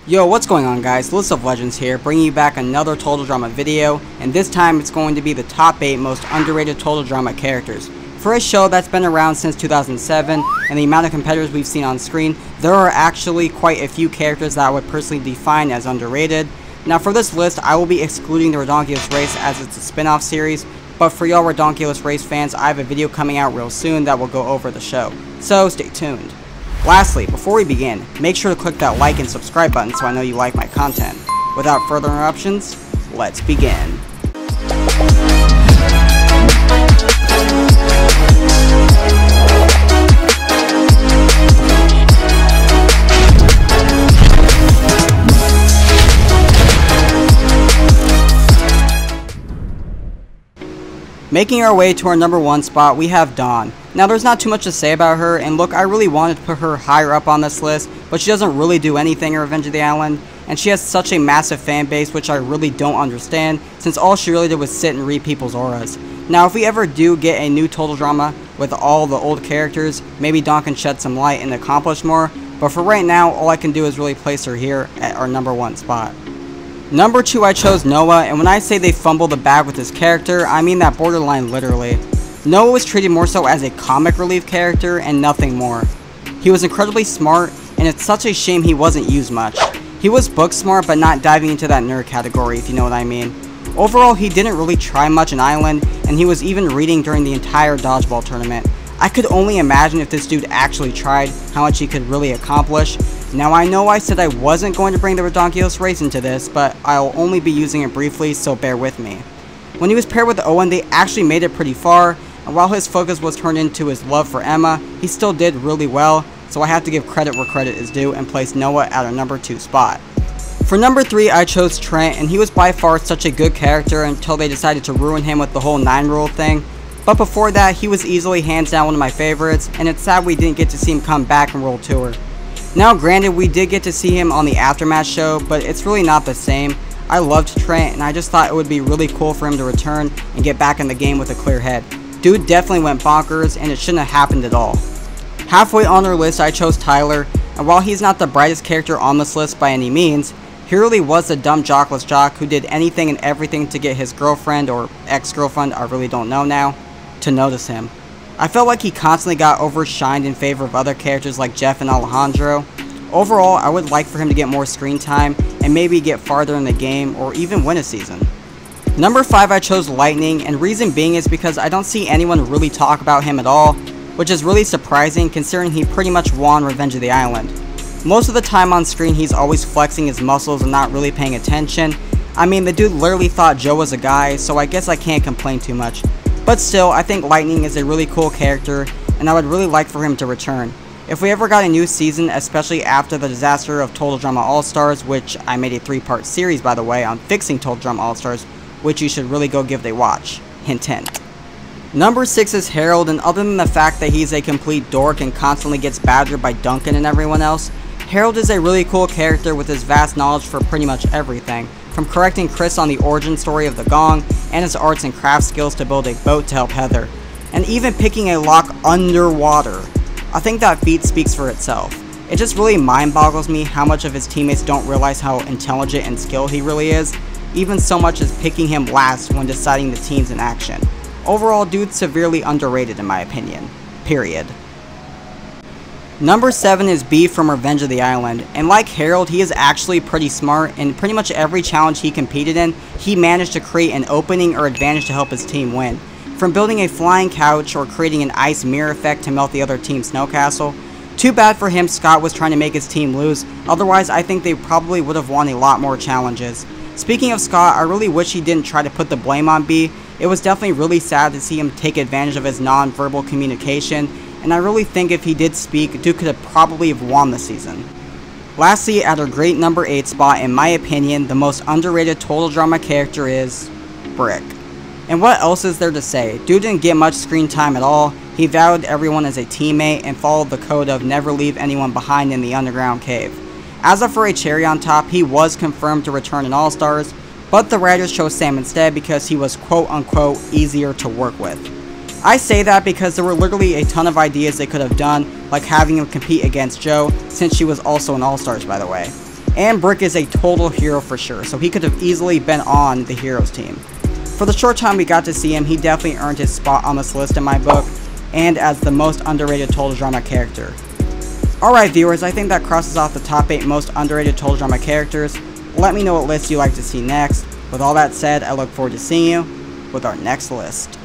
Yo, what's going on guys? List of Legends here, bringing you back another Total Drama video, and this time it's going to be the top 8 most underrated Total Drama characters. For a show that's been around since 2007, and the amount of competitors we've seen on screen, there are actually quite a few characters that I would personally define as underrated. Now for this list, I will be excluding the Redonkulous race as it's a spin-off series, but for y'all Redonkulous race fans, I have a video coming out real soon that will go over the show, so stay tuned. Lastly, before we begin, make sure to click that like and subscribe button so I know you like my content. Without further interruptions, let's begin. Making our way to our number 1 spot, we have Dawn. Now there's not too much to say about her, and look, I really wanted to put her higher up on this list, but she doesn't really do anything in Revenge of the Island, and she has such a massive fan base which I really don't understand, since all she really did was sit and read people's auras. Now if we ever do get a new Total Drama with all the old characters, maybe Dawn can shed some light and accomplish more, but for right now, all I can do is really place her here at our number 1 spot. Number 2, I chose Noah, and when I say they fumbled the bag with this character, I mean that borderline literally. Noah was treated more so as a comic relief character and nothing more. He was incredibly smart, and it's such a shame he wasn't used much. He was book smart, but not diving into that nerd category, if you know what I mean. Overall, he didn't really try much in Island, and he was even reading during the entire dodgeball tournament. I could only imagine if this dude actually tried, how much he could really accomplish. Now I know I said I wasn't going to bring the Redonkulous race into this, but I'll only be using it briefly, so bear with me. When he was paired with Owen, they actually made it pretty far, and while his focus was turned into his love for Emma, he still did really well, so I have to give credit where credit is due and place Noah at our number 2 spot. For number 3, I chose Trent, and he was by far such a good character until they decided to ruin him with the whole 9 rule thing. But before that, he was easily hands down one of my favorites, and it's sad we didn't get to see him come back in World Tour. Now granted, we did get to see him on the Aftermath show, but it's really not the same. I loved Trent, and I just thought it would be really cool for him to return and get back in the game with a clear head. Dude definitely went bonkers, and it shouldn't have happened at all. Halfway on our list, I chose Tyler, and while he's not the brightest character on this list by any means, he really was a dumb jockless jock who did anything and everything to get his girlfriend or ex-girlfriend, I really don't know now, to notice him. I felt like he constantly got overshined in favor of other characters like Jeff and Alejandro. Overall, I would like for him to get more screen time and maybe get farther in the game or even win a season. Number 5, I chose Lightning, and reason being is because I don't see anyone really talk about him at all, which is really surprising considering he pretty much won Revenge of the Island. Most of the time on screen he's always flexing his muscles and not really paying attention. I mean, the dude literally thought Joe was a guy, so I guess I can't complain too much. But still, I think Lightning is a really cool character, and I would really like for him to return. If we ever got a new season, especially after the disaster of Total Drama All-Stars, which I made a 3-part series by the way on fixing Total Drama All-Stars, which you should really go give it a watch. Hint hint. Number 6 is Harold, and other than the fact that he's a complete dork and constantly gets badgered by Duncan and everyone else, Harold is a really cool character with his vast knowledge for pretty much everything, from correcting Chris on the origin story of the gong, and his arts and crafts skills to build a boat to help Heather, and even picking a lock underwater. I think that feat speaks for itself. It just really mind boggles me how much of his teammates don't realize how intelligent and skilled he really is, even so much as picking him last when deciding the teams in action. Overall, dude's severely underrated in my opinion. Period. Number 7 is B from Revenge of the Island, and like Harold, he is actually pretty smart, and pretty much every challenge he competed in, he managed to create an opening or advantage to help his team win. From building a flying couch or creating an ice mirror effect to melt the other team's snow castle. Too bad for him Scott was trying to make his team lose, otherwise I think they probably would have won a lot more challenges. Speaking of Scott, I really wish he didn't try to put the blame on B. It was definitely really sad to see him take advantage of his non-verbal communication, and I really think if he did speak, Duke could have probably won the season. Lastly, at our great number 8 spot, in my opinion, the most underrated Total Drama character is Brick. And what else is there to say? Dude didn't get much screen time at all. He valued everyone as a teammate and followed the code of never leave anyone behind in the underground cave. As for a cherry on top, he was confirmed to return in All-Stars, but the writers chose Sam instead because he was quote unquote easier to work with. I say that because there were literally a ton of ideas they could have done, like having him compete against Joe, since she was also an All-Stars by the way. And Brick is a total hero for sure, so he could have easily been on the heroes team. For the short time we got to see him, he definitely earned his spot on this list in my book, and as the most underrated total drama character. Alright viewers, I think that crosses off the top 8 most underrated total drama characters. Let me know what list you'd like to see next. With all that said, I look forward to seeing you with our next list.